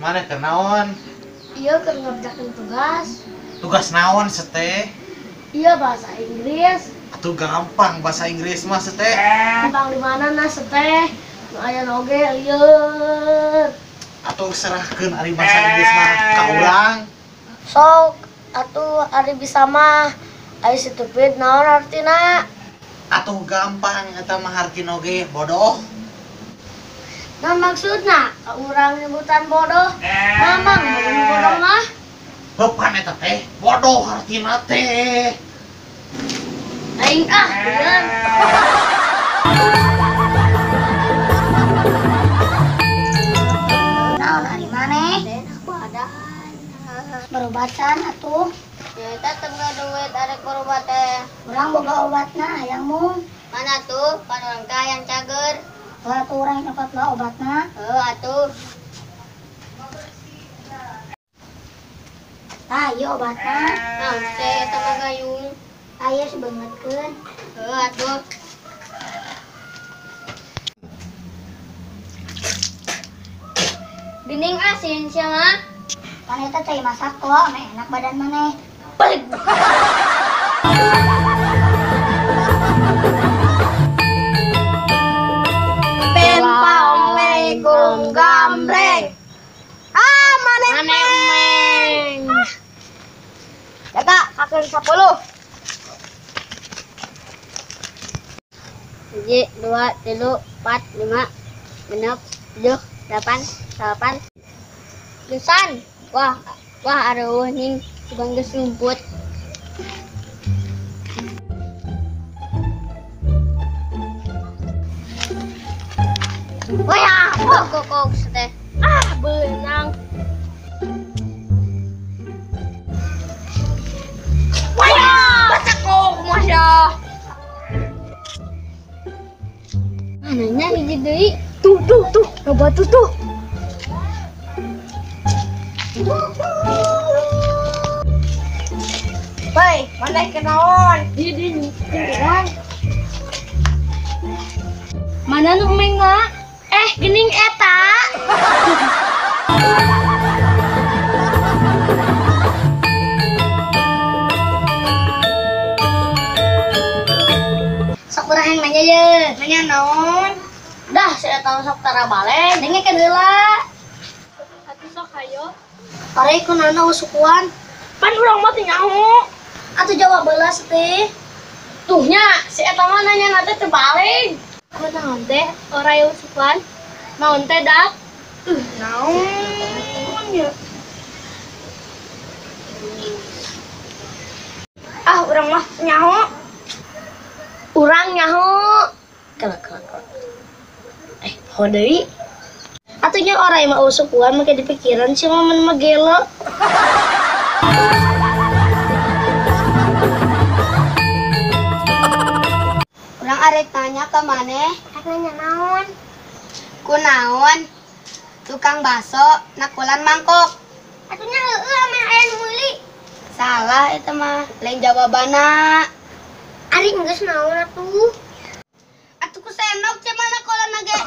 Mana ke naon? Iya keur ngerjakeun tugas. Tugas naon seteh? Iya bahasa Inggris. Atuh gampang bahasa Inggris mah seteh. Gampang di mana nah seteh? Nu aya oge lieur. Atuh serahkeun ari bahasa Inggris mah ka urang. Sok atuh ari bisa mah. Ari stupid naon artina? Atuh gampang eta mah harkin oge bodoh. Nah maksudna ka urang nyebutan bodoh. Mamang bodoh mah. Bepan eta teh bodoh hartina teh. Aing bener. Naon ari maneh? Aku ada berobatan atuh. Ya eta teu duit arek berobat teh. Urang boga obatna hayangmu. Mana tuh? Pan urang teh hayang cager. Wah tuh urang dapat lah obatna. Atuh. Ah, iya obatna. Naon teh eta mah gayung. Aya sebengetkeun. Atuh. Gening asin sia mah. Maneh teh cai masak kok, ame enak badan maneh. Balik. Pempau menggung gambreng. Maneh meng. Jaga kakeun 10. 1, 2, 3, 4, 5, 6, 7, 8, 9. Lusan. Wah aduh ning tukang geus rumput. Wah, kok teh. Beunang. Wah, baca kok masya. Mananya hiji deui. Tuh, coba tuh. Hei, mana kenaon? Di kenaon. Mana nu meng na? Gening eta. Sok urang yang nanya ye. Nanya naon? Dah, saya tahu sok tara balen. Dengekeun heula. Atuh sok hayo. Pare kunaon usukuan? Pan urang mah teu nyaho. Atuh jawab bae teh. Tuh nya, si eta mah nanya teh teu balik. Kunaon teh ora usukuan? Naon teh dak? Naon ya? Urang mah nyaho. Urang nyaho. Kelak. Deui. Atunya orang yang mau usukuan make dipikiran sih momen mah gelo. Urang arek tanya ke maneh. Nanya naon? Kunaon? Tukang baso nakulan mangkok. Atunya heueuh mah aya nu meuli. Salah eta mah, lain jawabana. Ari geus naon atuh? Atuh ku sendok cenah nakulan ge.